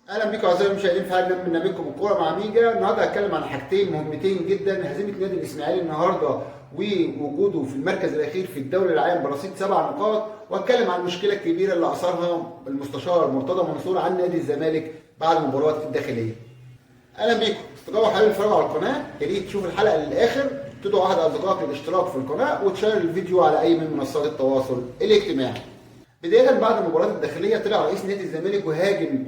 اهلا بيكم اعزائي المشاهدين في حلقه من برنامجكم الكوره مع ميجا. النهارده هتكلم عن حاجتين مهمتين جدا: هزيمه نادي الاسماعيلي النهارده ووجوده في المركز الاخير في الدوري العام برصيد 7 نقاط، وهتكلم عن المشكله الكبيره اللي اثرها المستشار مرتضى منصور عن نادي الزمالك بعد المباراه الداخليه. اهلا بيكم، استجابوا حابين تتفرجوا على القناه يا ريت تشوفوا الحلقه للاخر، تدعوا احد اصدقائك للاشتراك في القناه وتشير الفيديو على اي من منصات التواصل الاجتماعي. بدايه بعد المباراه الداخليه طلع رئيس نادي الزمالك وهاجم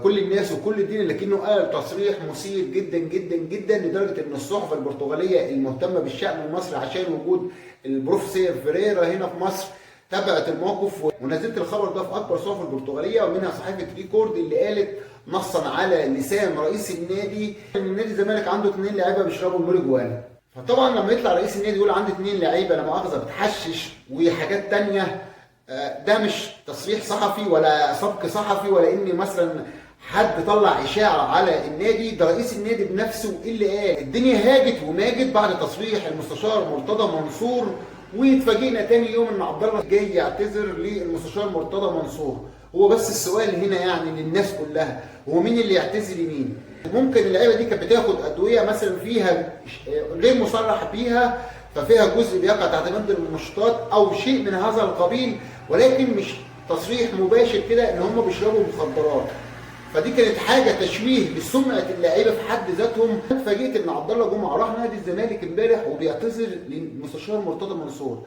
كل الناس وكل الدين، لكنه قال تصريح مثير جدا جدا جدا لدرجه ان الصحف البرتغاليه المهتمه بالشان المصري عشان وجود البروفيسور فيريرا هنا في مصر تابعت الموقف ونزلت الخبر ده في اكبر صحف البرتغاليه ومنها صحيفه ريكورد اللي قالت نصا على لسان رئيس النادي ان نادي الزمالك عنده 2 لاعيبه بيشربوا الماريجوانا. فطبعا لما يطلع رئيس النادي يقول عندي 2 لاعيبه لا مؤاخذه بتحشش وحاجات ثانيه، ده مش تصريح صحفي ولا سبق صحفي ولا ان مثلا حد طلع اشاعه على النادي، ده رئيس النادي بنفسه اللي قال. الدنيا هاجت وماجت بعد تصريح المستشار مرتضى منصور، واتفاجئنا تاني يوم ان عبد الله جاي يعتذر للمستشار مرتضى منصور. هو بس السؤال هنا يعني للناس كلها، هو مين اللي يعتذر لمين؟ ممكن اللعيبه دي كانت بتاخد ادويه مثلا فيها غير مصرح بيها، ففيها جزء بيقع تحت بند المنشطات او شيء من هذا القبيل، ولكن مش تصريح مباشر كده ان هم بيشربوا مخدرات. فدي كانت حاجه تشويه لسمعه اللعيبه في حد ذاتهم. اتفاجئت ان عبد الله جمعه راح نادي الزمالك امبارح وبيعتذر للمستشار مرتضى منصور.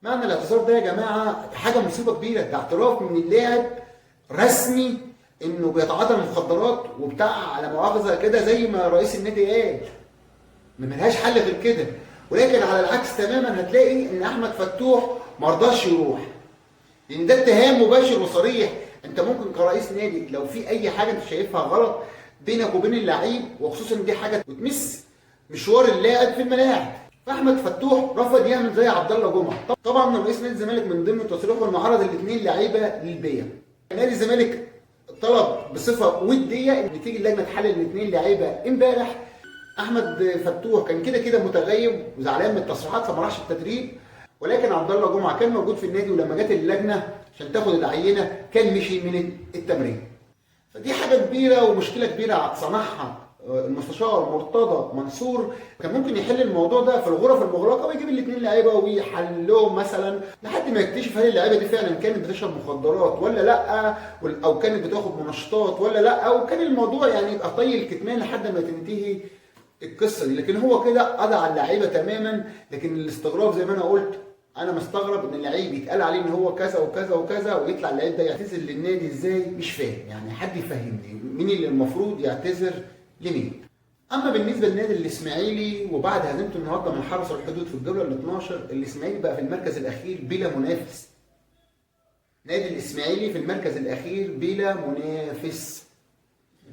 معنى الاعتذار ده يا جماعه حاجه مصيبه كبيره، ده اعتراف من اللاعب رسمي انه بيتعاطى المخدرات وبتاع على مؤاخذه كده زي ما رئيس النادي قال. ما ملهاش حل غير كده. ولكن على العكس تماما هتلاقي ان احمد فتوح ما رضاش يروح، لان ده اتهام مباشر وصريح. انت ممكن كرئيس نادي لو في اي حاجه انت شايفها غلط بينك وبين اللعيب، وخصوصا ان دي حاجه بتمس مشوار اللاعب في الملاعب، فاحمد فتوح رفض يعمل زي عبد الله جمعه. طبعا رئيس نادي الزمالك من ضمن تصريحه انه عرض الاثنين لعيبه للبيع. نادي الزمالك طلب بصفه وديه ان تيجي اللجنه تحلل الاثنين لعيبه امبارح. احمد فتوح كان كده كده متغيب وزعلان من التصريحات فما راحش التدريب، ولكن عبد الله جمعه كان موجود في النادي، ولما جت اللجنه عشان تاخد العينه كان مشي من التمرين. فدي حاجه كبيره ومشكله كبيره صنعها المستشار مرتضى منصور. كان ممكن يحل الموضوع ده في الغرف المغلقه ويجيب الاثنين لعيبه ويحلهم مثلا لحد ما يكتشف هل اللعيبه دي فعلا كانت بتشرب مخدرات ولا لا، او كانت بتاخد منشطات ولا لا، او كان الموضوع يعني يبقى طي الكتمان لحد ما تنتهي القصه دي. لكن هو كده قضى على اللعيبه تماما. لكن الاستغراب زي ما انا قلت، انا مستغرب ان اللعيب يتقال عليه ان هو كذا وكذا وكذا ويطلع اللعيب ده يعتذر للنادي ازاي؟ مش فاهم يعني. حد يفهمني مين اللي المفروض يعتذر لمين؟ اما بالنسبه للنادي الاسماعيلي وبعد هزيمته النهارده من حرس الحدود في الجوله ال 12، الاسماعيلي بقى في المركز الاخير بلا منافس. نادي الاسماعيلي في المركز الاخير بلا منافس،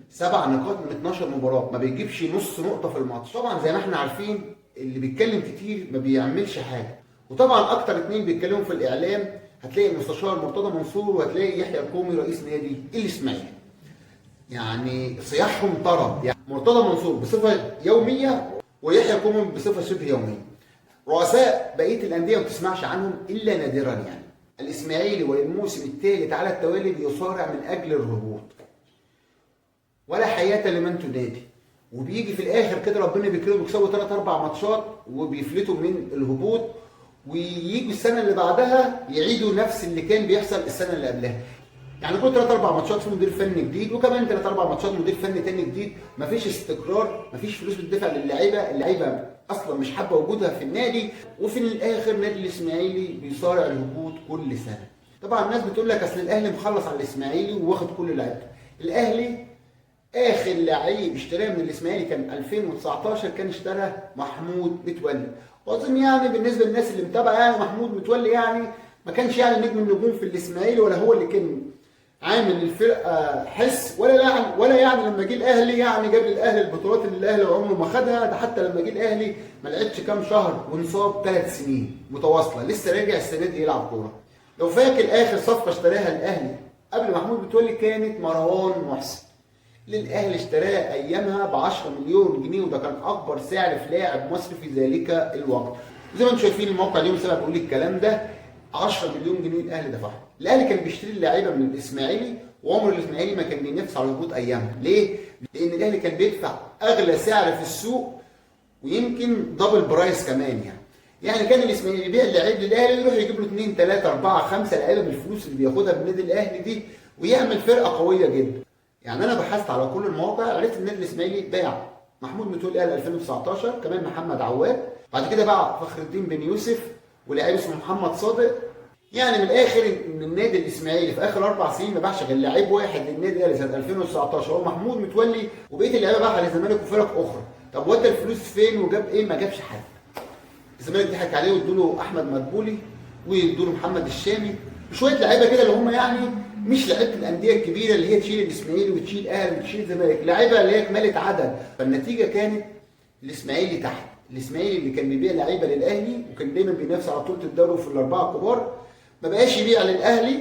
7 نقاط من 12 مباراه، ما بيجيبش نص نقطه في الماتش. طبعا زي ما احنا عارفين اللي بيتكلم كتير ما بيعملش حاجه. وطبعا اكتر 2 بيتكلموا في الاعلام هتلاقي المستشار مرتضى منصور وهتلاقي يحيى الكومي رئيس نادي الاسماعيلي. يعني صياحهم طرب، يعني مرتضى منصور بصفه يوميه ويحيى الكومي بصفه شبه يوميه. رؤساء بقيه الانديه ما بتسمعش عنهم الا نادرا. يعني الاسماعيلي وللموسم الثالث على التوالي بيصارع من اجل الهبوط، ولا حياه لمن تنادي، وبيجي في الاخر كده ربنا بيكرمه بيكسبوا 3 4 ماتشات وبيفلتوا من الهبوط، وييجوا السنه اللي بعدها يعيدوا نفس اللي كان بيحصل السنه اللي قبلها. يعني كل 3 4 ماتشات في مدير فني جديد، وكمان 3 4 ماتشات مدير فني تاني جديد، مفيش استقرار، مفيش فلوس بتدفع للعيبه، اللعيبه اصلا مش حابه وجودها في النادي، وفي الاخر نادي الاسماعيلي بيصارع الهبوط كل سنه. طبعا الناس بتقول لك اصل الاهلي مخلص على الاسماعيلي وواخد كل لعيبته. الاهلي اخر لعيب اشتراه من الاسماعيلي كان 2019، كان اشترى محمود متولي. واظن يعني بالنسبه للناس اللي متابعه يعني محمود متولي يعني ما كانش يعني نجم النجوم في الاسماعيلي، ولا هو اللي كان عامل الفرقه حس، ولا يعني لما جه الاهلي يعني جاب للاهلي البطولات اللي الاهلي عمره ما خدها. ده حتى لما جه الاهلي ما لعبش كام شهر وانصاب 3 سنين متواصله، لسه راجع السنه دي يلعب كوره. لو فاكر اخر صفقه اشتراها الاهلي قبل محمود متولي كانت مروان محسن، للاهلي اشتراه ايامها ب 10 مليون جنيه، وده كان اكبر سعر في لاعب مصري في ذلك الوقت. زي ما انتم شايفين الموقع اليوم سبق بيقول الكلام ده، 10 مليون جنيه الاهلي دفعهم. الاهلي كان بيشتري اللعيبه من الاسماعيلي وعمر الاسماعيلي ما كان بينافس على الهبوط ايامها. ليه؟ لان الاهلي كان بيدفع اغلى سعر في السوق ويمكن دبل برايس كمان يعني كان الاسماعيلي يبيع اللعيب للاهلي يروح يجيب له 2 3 4 5 لعيبه بالفلوس اللي بياخدها من النادي الاهلي دي ويعمل فرقه قويه جدا. يعني انا بحثت على كل المواقع عرفت النادي الاسماعيلي باع محمود متولي الاهلي 2019، كمان محمد عواد، بعد كده باع فخر الدين بن يوسف ولاعيب اسمه محمد صادق. يعني من الاخر ان النادي الاسماعيلي في اخر 4 سنين ما باعش غير لعيب واحد للنادي الاهلي سنه 2019 هو محمود متولي، وبقيه اللعيبه باعها للزمالك وفرق اخرى. طب ودى الفلوس فين وجاب ايه؟ ما جابش حاجه. الزمالك ضحك عليه وادوا له احمد مدبولي وادوا له محمد الشامي وشويه لعيبه كده اللي هم يعني مش لعيبه الانديه الكبيره اللي هي تشيل الاسماعيلي وتشيل الاهلي وتشيل الزمالك، لعيبه اللي هي كماله عدد. فالنتيجه كانت الاسماعيلي تحت. الاسماعيلي اللي كان بيبيع لعيبه للاهلي وكان دايما بينافس على بطوله الدوري في الاربعه الكبار ما بقاش يبيع للاهلي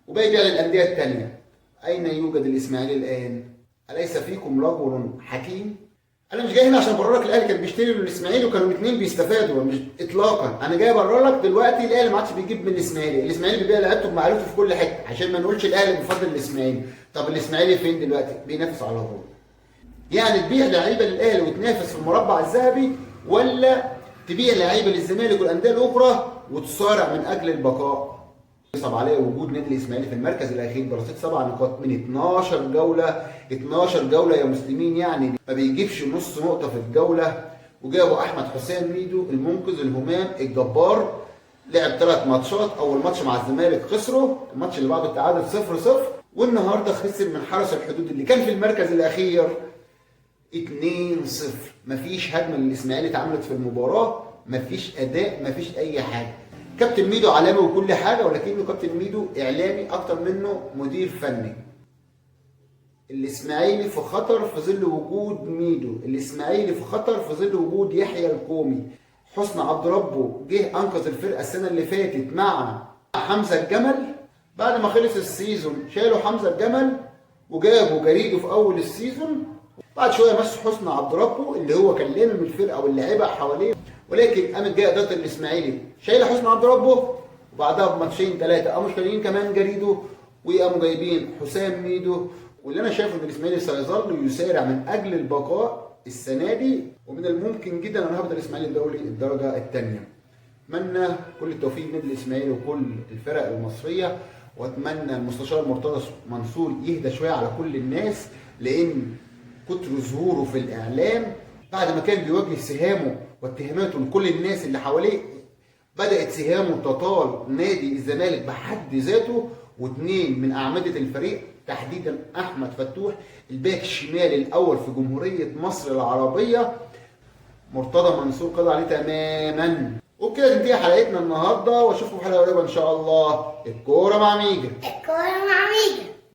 وبقى يبيع للانديه الثانيه. اين يوجد الاسماعيلي الان؟ اليس فيكم رجل حكيم؟ انا مش جاي هنا عشان ابرر لك الاهلي كان بيشتري الاسماعيلي وكانوا الاثنين بيستفادوا، مش اطلاقا. انا جاي ابرر لك دلوقتي الاهلي ما عادش بيجيب من الاسماعيلي بيبيع لعيبته بمعرفته في كل حته عشان ما نقولش الاهلي بيفضل الاسماعيلي. طب الاسماعيلي فين دلوقتي؟ بينافس على الهبوط. يعني تبيع لعيبه للاهلي وتنافس في المربع الذهبي، ولا تبيع لعيبه للزمالك والانديه الاخرى وتصارع من اجل البقاء؟ يصعب عليا وجود نادي الاسماعيلي في المركز الاخير برصيد 7 نقاط من 12 جوله. 12 جوله يا مسلمين، يعني ما بيجيبش نص نقطه في الجوله. وجابوا احمد حسام ميدو المنقذ الهمام الجبار، لعب 3 ماتشات، اول ماتش مع الزمالك خسره، الماتش اللي بعده التعادل 0-0، والنهارده خسر من حرس الحدود اللي كان في المركز الاخير 2-0. مفيش هجمه للاسماعيلي اتعملت في المباراه، مفيش اداء، مفيش اي حاجه. كابتن ميدو علامي وكل حاجه، ولكنه كابتن ميدو اعلامي اكتر منه مدير فني. الاسماعيلي في خطر في ظل وجود ميدو، الاسماعيلي في خطر في ظل وجود يحيى الكومي. حسني عبد ربه جه انقذ الفرقه السنه اللي فاتت مع حمزه الجمل، بعد ما خلص السيزون شالوا حمزه الجمل وجابوا جريده في اول السيزون. بعد شويه مشوا حسني عبد ربه اللي هو كان لامم الفرقه واللعيبه حواليه، ولكن قامت جايه اداره الاسماعيلي شايله حسني عبد ربه، وبعدها بماتشين 3 قاموا شايلين كمان جريده وقاموا جايبين حسام ميدو. واللي انا شايفه ان الاسماعيلي سيظل يسارع من اجل البقاء السنه دي، ومن الممكن جدا ان هبط الاسماعيلي الدوري الدرجه الثانيه. اتمنى كل التوفيق للنادي الاسماعيلي وكل الفرق المصريه، واتمنى المستشار مرتضى منصور يهدى شويه على كل الناس، لان كتر ظهوره في الاعلام بعد ما كان بيواجه سهامه واتهاماته لكل الناس اللي حواليه، بدات سهامه تطال نادي الزمالك بحد ذاته، واثنين من اعمده الفريق تحديدا احمد فتوح الباك الشمال الاول في جمهوريه مصر العربيه، مرتضى منصور قضى عليه تماما. وبكده تنتهي حلقتنا النهارده، واشوفكم في حلقه قريبه ان شاء الله. الكوره مع ميجا. الكورة مع ميجا.